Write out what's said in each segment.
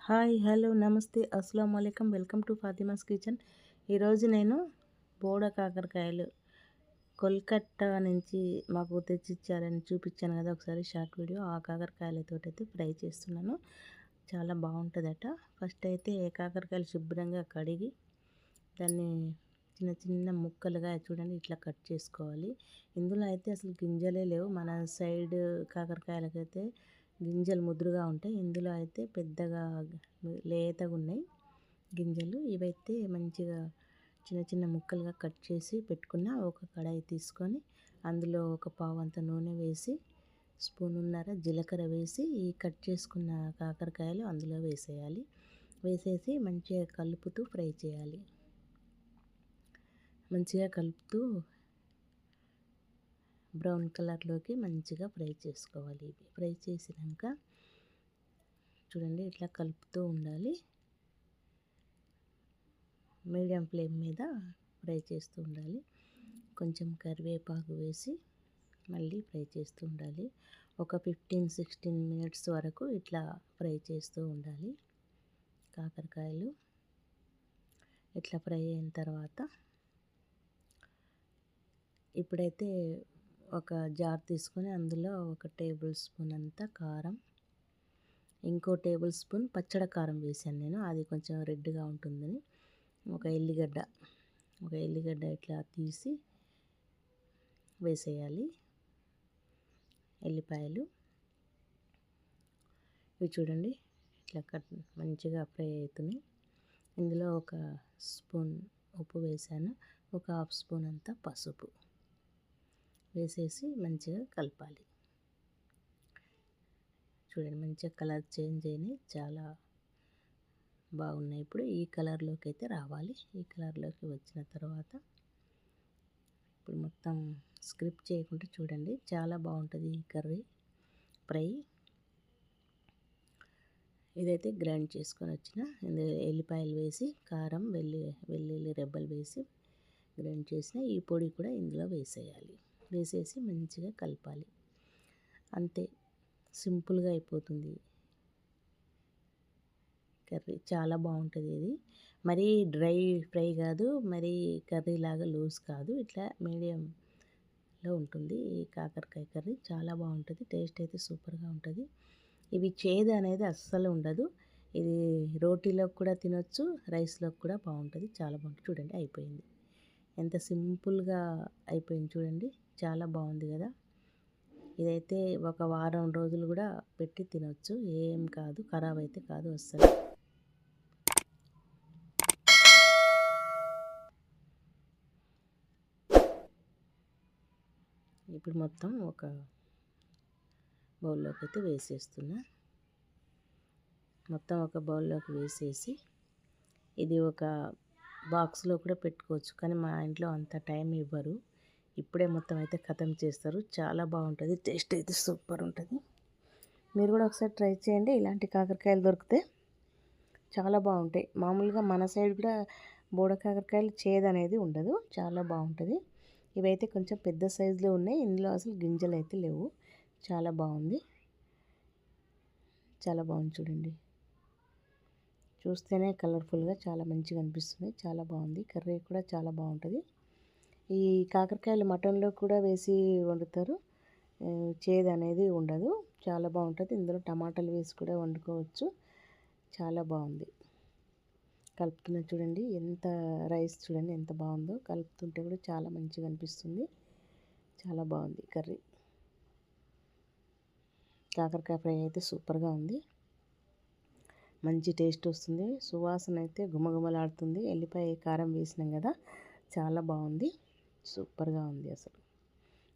Hi hello నమస్తే అస్సలాము అలైకుం welcome to Fatima's kitchen. ఈరోజు నేను బోడ కాకరకాయలు కోల్కత్తా నుంచి మాకు తెచ్చిచ్చారని చూపించాను కదా ఒకసారి షార్ట్ వీడియో. ఆ కాకరకాయలతో అయితే ఫ్రై చేస్తున్నాను. చాలా బాగుంటుందట. ఫస్ట్ అయితే కాకరకాయలు శుభ్రంగా కడిగి దాన్ని చిన్న చిన్న ముక్కలుగా చూడండి ఇట్లా కట్ చేసుకోవాలి. ఇందులో అయితే అసలు గింజలే లేవు. మన సైడ్ కాకరకాయలకైతే గింజలు ముదురుగా ఉంటాయి. ఇందులో అయితే పెద్దగా లేతగా ఉన్నాయి గింజలు. ఇవైతే మంచిగా చిన్న చిన్న ముక్కలుగా కట్ చేసి పెట్టుకున్న ఒక కడాయి తీసుకొని అందులో ఒక పావంత నూనె వేసి స్పూనున్నర జీలకర్ర వేసి ఈ కట్ చేసుకున్న కాకరకాయలు అందులో వేసేయాలి. వేసేసి మంచిగా కలుపుతూ ఫ్రై చేయాలి. మంచిగా కలుపుతూ బ్రౌన్ కలర్లోకి మంచిగా ఫ్రై చేసుకోవాలి. ఫ్రై చేసినాక చూడండి ఇట్లా కలుపుతూ ఉండాలి. మీడియం ఫ్లేమ్ మీద ఫ్రై చేస్తూ ఉండాలి. కొంచెం కరివేపాకు వేసి మళ్ళీ ఫ్రై చేస్తూ ఉండాలి. ఒక 15-16 మినిట్స్ వరకు ఇట్లా ఫ్రై చేస్తూ ఉండాలి. కాకరకాయలు ఇట్లా ఫ్రై అయిన తర్వాత ఇప్పుడైతే ఒక జార్ తీసుకొని అందులో ఒక టేబుల్ స్పూన్ అంతా కారం, ఇంకో టేబుల్ స్పూన్ పచ్చడి కారం వేసాను నేను. అది కొంచెం రెడ్గా ఉంటుందని ఒక ఎల్లిగడ్డ ఇట్లా తీసి వేసేయాలి. ఎల్లిపాయలు ఇవి చూడండి ఇట్లా మంచిగా ఫ్రై అవుతున్నాయి. ఇందులో ఒక స్పూన్ ఉప్పు వేసాను. ఒక హాఫ్ స్పూన్ అంతా పసుపు వేసేసి మంచిగా కలపాలి. చూడండి మంచిగా కలర్ చేంజ్ అయినాయి. చాలా బాగున్నాయి. ఇప్పుడు ఈ కలర్లోకి అయితే రావాలి. ఈ కలర్లోకి వచ్చిన తర్వాత ఇప్పుడు మొత్తం స్కిప్ చేయకుండా చూడండి. చాలా బాగుంటుంది ఈ కర్రీ ఫ్రై. ఇదైతే గ్రైండ్ చేసుకొని వచ్చిన ఇందులో ఎల్లిపాయలు వేసి కారం వెల్లుల్లి రెబ్బలు వేసి గ్రైండ్ చేసిన ఈ పొడి కూడా ఇందులో వేసేయాలి. వేసేసి మంచిగా కలపాలి. అంతే, సింపుల్గా అయిపోతుంది కర్రీ. చాలా బాగుంటుంది ఇది. మరీ డ్రై ఫ్రై కాదు, మరీ కర్రీ లాగా లూజ్ కాదు, ఇట్లా మీడియంలో ఉంటుంది ఈ కాకరకాయ కర్రీ. చాలా బాగుంటుంది. టేస్ట్ అయితే సూపర్గా ఉంటుంది. ఇవి చేదు అనేది అస్సలు ఉండదు. ఇది రోటీలోకి కూడా తినొచ్చు, రైస్లోకి కూడా బాగుంటుంది. చాలా బాగుంటుంది. చూడండి అయిపోయింది. ఎంత సింపుల్గా అయిపోయింది చూడండి. చాలా బాగుంది కదా. ఇదైతే ఒక వారం రోజులు కూడా పెట్టి తినొచ్చు. ఏం కాదు, ఖరాబ్ అయితే కాదు అస్సలు. ఇప్పుడు మొత్తం ఒక బౌల్లోకి అయితే వేసేస్తున్నా. మొత్తం ఒక బౌల్లోకి వేసేసి ఇది ఒక బాక్స్లో కూడా పెట్టుకోవచ్చు. కానీ మా ఇంట్లో అంత టైం ఇవ్వరు. ఇప్పుడే మొత్తం అయితే ఖతం చేస్తారు. చాలా బాగుంటుంది. టేస్ట్ అయితే సూపర్ ఉంటుంది. మీరు కూడా ఒకసారి ట్రై చేయండి. ఇలాంటి కాకరకాయలు దొరికితే చాలా బాగుంటాయి. మామూలుగా మన సైడ్ కూడా బోడ కాకరకాయలు చేదు అనేది ఉండదు. చాలా బాగుంటుంది. ఇవైతే కొంచెం పెద్ద సైజులో ఉన్నాయి. ఇందులో అసలు గింజలు అయితే లేవు. చాలా బాగుంది. చాలా బాగుంది చూడండి. చూస్తేనే కలర్ఫుల్గా చాలా మంచిగా అనిపిస్తుంది. చాలా బాగుంది. కర్రీ కూడా చాలా బాగుంటుంది. ఈ కాకరకాయలు మటన్లో కూడా వేసి వండుతారు. చేదు అనేది ఉండదు. చాలా బాగుంటుంది. ఇందులో టమాటాలు వేసి కూడా వండుకోవచ్చు. చాలా బాగుంది. కలుపుతున్నా చూడండి. ఎంత రైస్ చూడండి ఎంత బాగుందో. కలుపుతుంటే కూడా చాలా మంచిగా అనిపిస్తుంది. చాలా బాగుంది కర్రీ. కాకరకాయ ఫ్రై అయితే సూపర్గా ఉంది. మంచి టేస్ట్ వస్తుంది. సువాసన అయితే గుమగుమలాడుతుంది. ఎల్లిపాయ కారం వేసినాం కదా. చాలా బాగుంది. సూపర్గా ఉంది అసలు.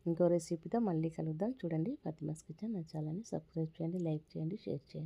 ఇంకో రెసిపీతో మళ్ళీ కలుద్దాం. చూడండి ఫాతిమాస్ కిచెన్ నచ్చాలని సబ్స్క్రైబ్ చేయండి, లైక్ చేయండి, షేర్ చేయండి.